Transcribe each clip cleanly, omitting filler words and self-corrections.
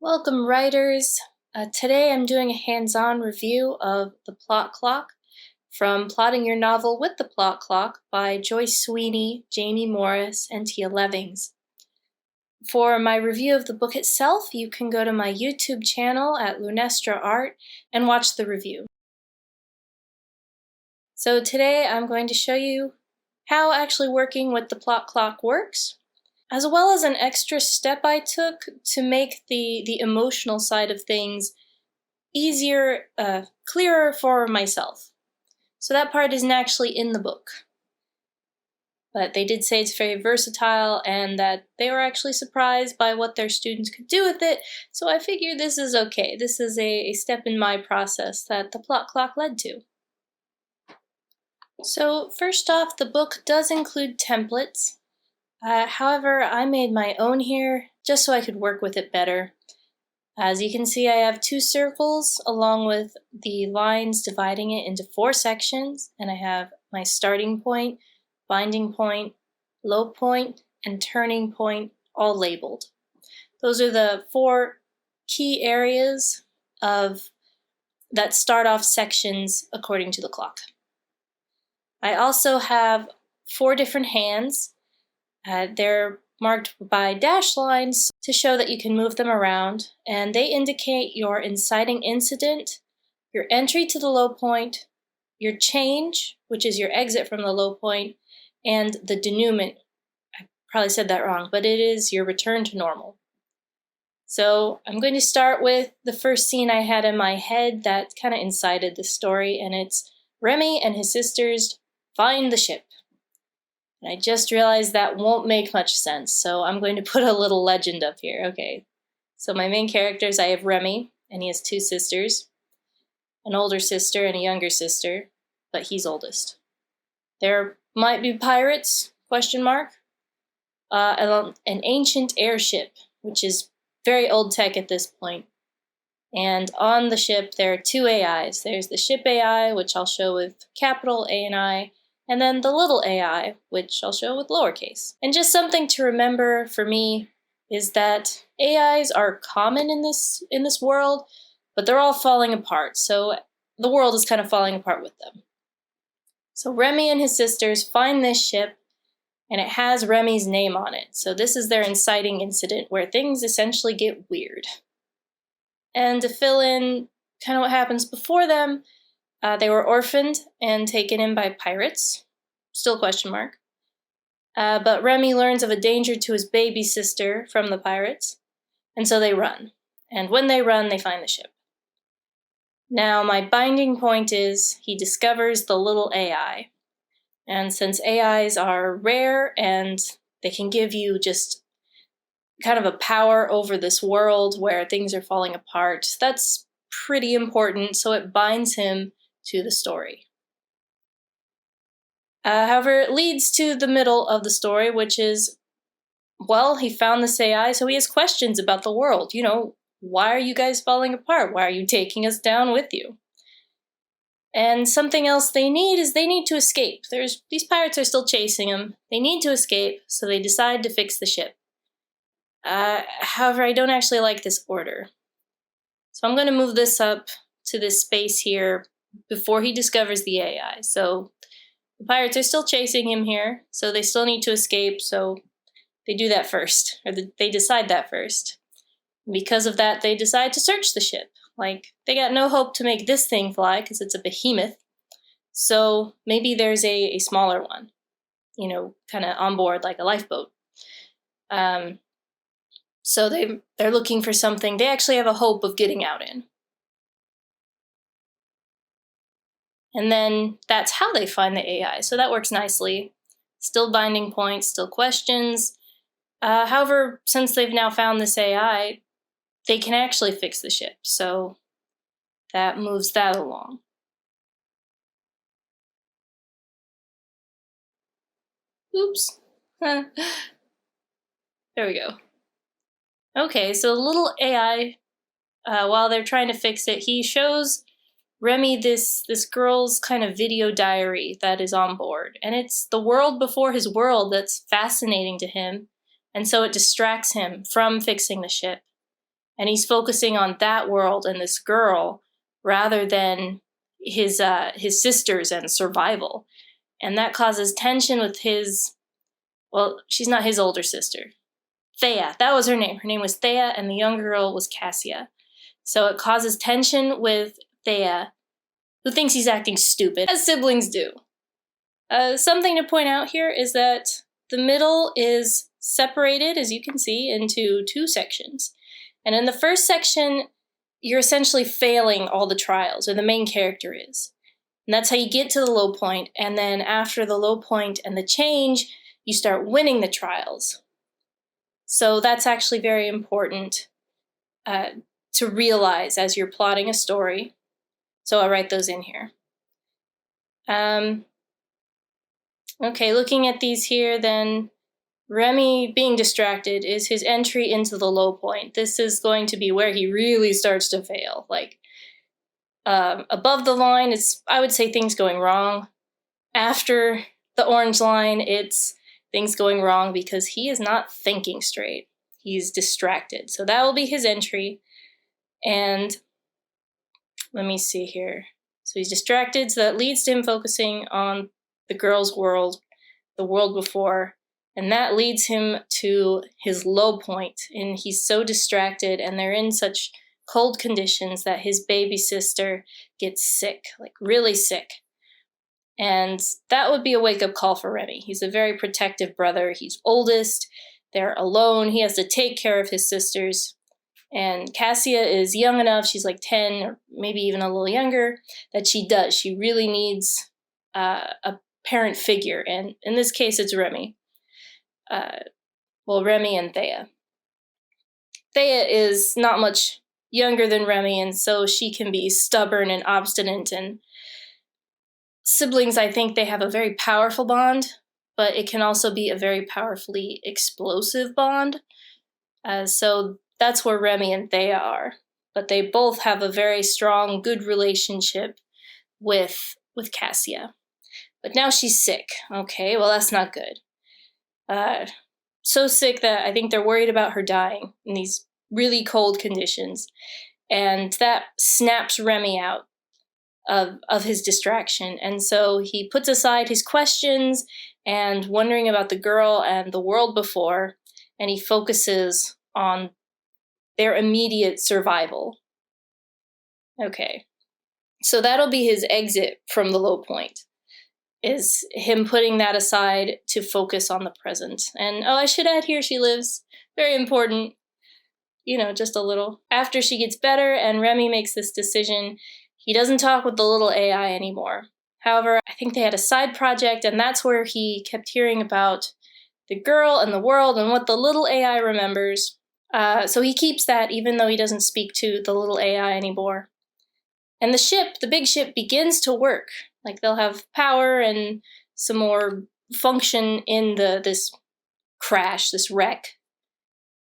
Welcome, writers. Today I'm doing a hands-on review of The Plot Clock from Plotting Your Novel with the Plot Clock by Joyce Sweeney, Jamie Morris, and Tia Levings. For my review of the book itself, you can go to my YouTube channel at Lunestra Art and watch the review. So today I'm going to show you how actually working with the plot clock works, as well as an extra step I took to make the emotional side of things easier, clearer for myself. So that part isn't actually in the book. But they did say it's very versatile and that they were actually surprised by what their students could do with it, so I figured this is okay. This is a step in my process that the plot clock led to. So first off, the book does include templates. However, I made my own here just so I could work with it better. As you can see, I have 2 circles along with the lines dividing it into 4 sections, and I have my starting point, binding point, low point, and turning point all labeled. Those are the 4 key areas that start off sections according to the clock. I also have 4 different hands. They're marked by dash lines to show that you can move them around, and they indicate your inciting incident, your entry to the low point, your change, which is your exit from the low point, and the denouement. I probably said that wrong, but it is your return to normal. So I'm going to start with the first scene I had in my head that kind of incited the story, and it's Remy and his sisters find the ship. And I just realized that won't make much sense, so I'm going to put a little legend up here. Okay, so my main characters, I have Remy, and he has 2 sisters, an older sister and a younger sister, but he's oldest. There might be pirates, question mark, an ancient airship, which is very old tech at this point. And on the ship, there are 2 AIs. There's the ship AI, which I'll show with capital A and I, and then the little AI, which I'll show with lowercase. And just something to remember for me is that AIs are common in this world, but they're all falling apart, so the world is kind of falling apart with them. So Remy and his sisters find this ship, and it has Remy's name on it. So this is their inciting incident where things essentially get weird. And to fill in kind of what happens before them, they were orphaned and taken in by pirates, still question mark. But Remy learns of a danger to his baby sister from the pirates, and so they run. And when they run, they find the ship. Now, my binding point is he discovers the little AI. And since AIs are rare and they can give you just kind of a power over this world where things are falling apart, that's pretty important, so it binds him to the story. However, it leads to the middle of the story, which is, well, he found this AI, so he has questions about the world. You know, why are you guys falling apart? Why are you taking us down with you? And something else they need is they need to escape. These pirates are still chasing them. They need to escape, so they decide to fix the ship. However, I don't actually like this order. So I'm going to move this up to this space here before he discovers the AI. So the pirates are still chasing him here, so they still need to escape, so they do that first, or they decide that first. Because of that, they decide to search the ship. Like, they got no hope to make this thing fly because it's a behemoth, so maybe there's a smaller one, you know, kind of on board like a lifeboat. So they're looking for something they actually have a hope of getting out in. And then that's how they find the AI, so that works nicely. Still binding points, still questions. However, since they've now found this AI, they can actually fix the ship, so that moves that along. Oops. There we go. Okay, so the little AI, while they're trying to fix it, he shows Remy this girl's kind of video diary that is on board, and it's the world before his world that's fascinating to him, and so it distracts him from fixing the ship. and he's focusing on that world and this girl rather than his sisters and survival. And that causes tension with his, well, she's not his older sister. Thea, that was her name. Her name was Thea, and the younger girl was Cassia. So it causes tension with Thea, who thinks he's acting stupid, as siblings do. Something to point out here is that the middle is separated, as you can see, into two sections. And in the first section, you're essentially failing all the trials, or the main character is. And that's how you get to the low point, and then after the low point and the change, you start winning the trials. So that's actually very important to realize as you're plotting a story. So I'll write those in here. Okay, looking at these here, then Remy being distracted is his entry into the low point. This is going to be where he really starts to fail. Like, above the line, it's, I would say, things going wrong. After the orange line, it's things going wrong because he is not thinking straight. He's distracted. So that will be his entry. And let me see here. So he's distracted, so that leads to him focusing on the girl's world, the world before, and that leads him to his low point. And he's so distracted, and they're in such cold conditions that his baby sister gets sick, like really sick. And that would be a wake-up call for Remy. He's a very protective brother. He's oldest. They're alone. He has to take care of his sisters. And Cassia is young enough, she's like 10 or maybe even a little younger, that she does. She really needs a parent figure. And in this case, it's Remy. Remy and Thea. Thea is not much younger than Remy, and so she can be stubborn and obstinate. And siblings, I think they have a very powerful bond, but it can also be a very powerfully explosive bond. So that's where Remy and Thea are. But they both have a very strong, good relationship with Cassia. But now she's sick. Okay, well, that's not good. So sick that I think they're worried about her dying in these really cold conditions. And that snaps Remy out of his distraction. And so he puts aside his questions and wondering about the girl and the world before, and he focuses on their immediate survival. Okay, so that'll be his exit from the low point, is him putting that aside to focus on the present. And I should add here, she lives. Very important, just a little. After she gets better and Remy makes this decision, he doesn't talk with the little AI anymore. However, I think they had a side project, and that's where he kept hearing about the girl and the world and what the little AI remembers. So he keeps that even though he doesn't speak to the little AI anymore. And the big ship begins to work. Like, they'll have power and some more function in this crash, this wreck.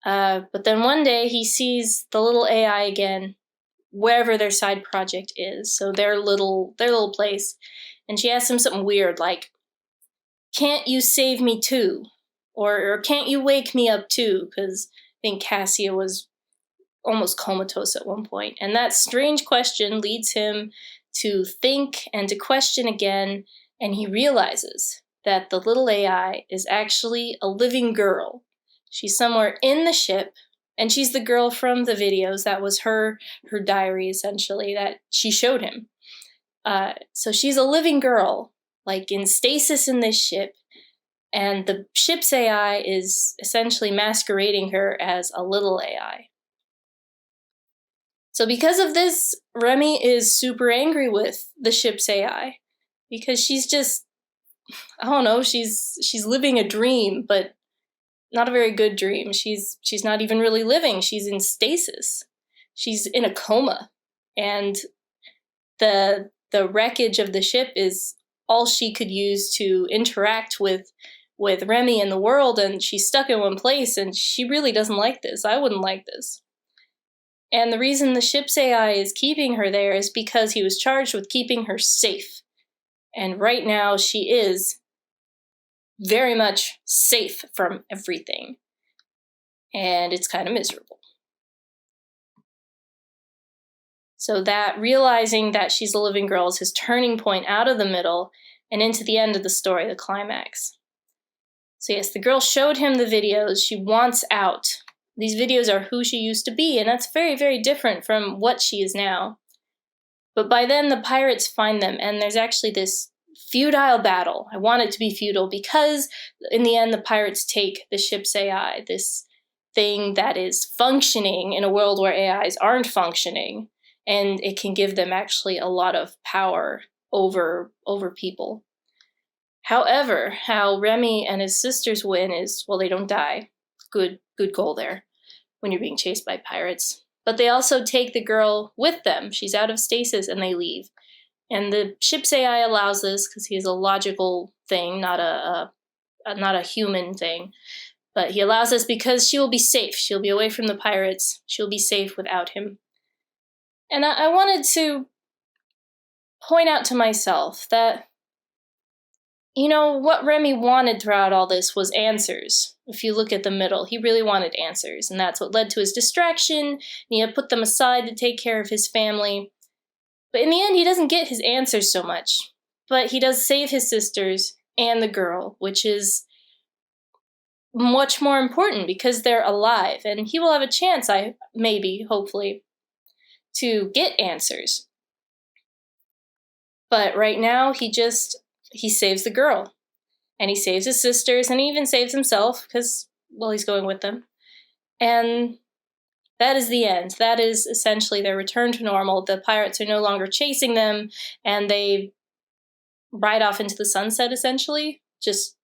But then one day he sees the little AI again, wherever their side project is. So their little place. And she asks him something weird like, "Can't you save me too?" Or "Can't you wake me up too?" Because I think Cassia was almost comatose at one point. And that strange question leads him to think and to question again, and he realizes that the little AI is actually a living girl. She's somewhere in the ship, and she's the girl from the videos. That was her diary, essentially, that she showed him. So she's a living girl, like in stasis in this ship, and the ship's AI is essentially masquerading her as a little AI. So because of this, Remy is super angry with the ship's AI, because she's just, I don't know, she's living a dream, but not a very good dream. She's not even really living. She's in stasis. She's in a coma, and the wreckage of the ship is all she could use to interact with Remy and the world, and she's stuck in one place, and she really doesn't like this. I wouldn't like this. And the reason the ship's AI is keeping her there is because he was charged with keeping her safe. And right now she is very much safe from everything. And it's kind of miserable. So that realizing that she's a living girl is his turning point out of the middle and into the end of the story, the climax. So yes, the girl showed him the videos. She wants out. These videos are who she used to be, and that's very, very different from what she is now. But by then, the pirates find them, and there's actually this futile battle. I want it to be futile because in the end, the pirates take the ship's AI, this thing that is functioning in a world where AIs aren't functioning, and it can give them actually a lot of power over people. However, how Remy and his sisters win is, well, they don't die. Good goal there when you're being chased by pirates. But they also take the girl with them. She's out of stasis and they leave. And the ship's AI allows this because he is a logical thing, not a human thing. But he allows this because she will be safe. She'll be away from the pirates. She'll be safe without him. And I wanted to point out to myself that, you know, what Remy wanted throughout all this was answers. If you look at the middle, he really wanted answers, and that's what led to his distraction, and he had put them aside to take care of his family. But in the end, he doesn't get his answers so much. But he does save his sisters and the girl, which is much more important because they're alive, and he will have a chance, hopefully, to get answers. But right now, he saves the girl, and he saves his sisters, and he even saves himself because, well, he's going with them. And that is the end. That is essentially their return to normal. The pirates are no longer chasing them, and they ride off into the sunset, essentially. Just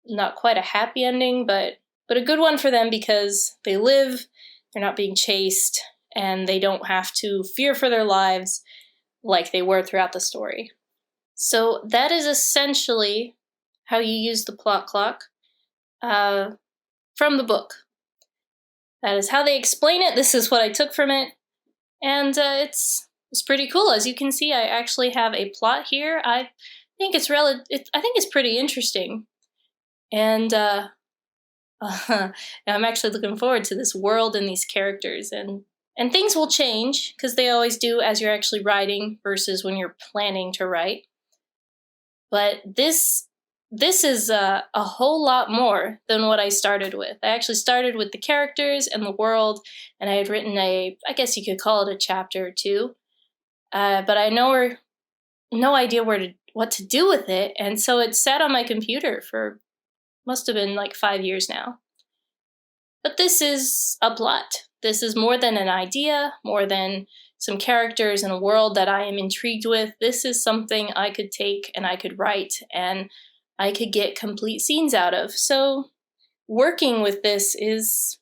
not quite a happy ending, but a good one for them because they live, they're not being chased, and they don't have to fear for their lives like they were throughout the story. So that is essentially how you use the plot clock from the book. That is how they explain it. This is what I took from it. And it's pretty cool. As you can see, I actually have a plot here. I think it's pretty interesting. And I'm actually looking forward to this world and these characters. And things will change, because they always do as you're actually writing versus when you're planning to write. But this is a whole lot more than what I started with. I actually started with the characters and the world, and I had written I guess you could call it a chapter or two. But I had no idea what to do with it, and so it sat on my computer for, must have been like 5 years now. But this is a plot. This is more than an idea, more than some characters in a world that I am intrigued with. This is something I could take and I could write and I could get complete scenes out of. So working with this is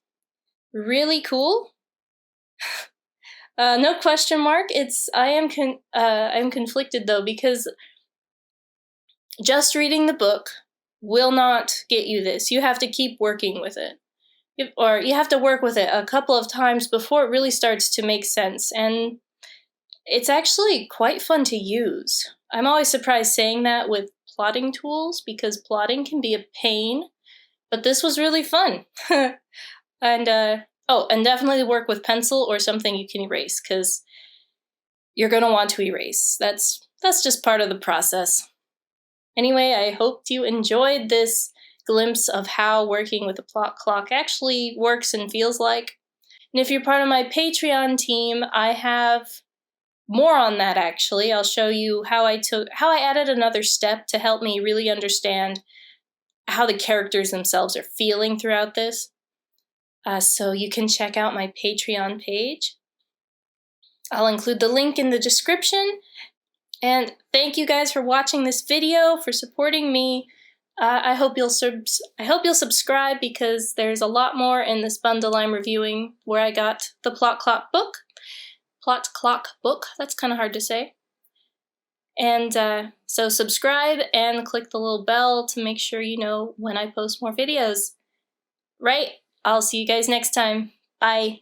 really cool. No question mark. I'm conflicted though, because just reading the book will not get you this. You have to keep working with it. Or you have to work with it a couple of times before it really starts to make sense. And it's actually quite fun to use. I'm always surprised saying that with plotting tools, because plotting can be a pain, but this was really fun. And definitely work with pencil or something you can erase, because you're going to want to erase. That's just part of the process. Anyway, I hope you enjoyed this glimpse of how working with a plot clock actually works and feels like. And if you're part of my Patreon team, I have more on that actually. I'll show you how I added another step to help me really understand how the characters themselves are feeling throughout this. So you can check out my Patreon page. I'll include the link in the description. And thank you guys for watching this video, for supporting me. I hope you'll subscribe, because there's a lot more in this bundle I'm reviewing, where I got the Plot Clock book. That's kind of hard to say. And so subscribe and click the little bell to make sure you know when I post more videos. Right? I'll see you guys next time. Bye.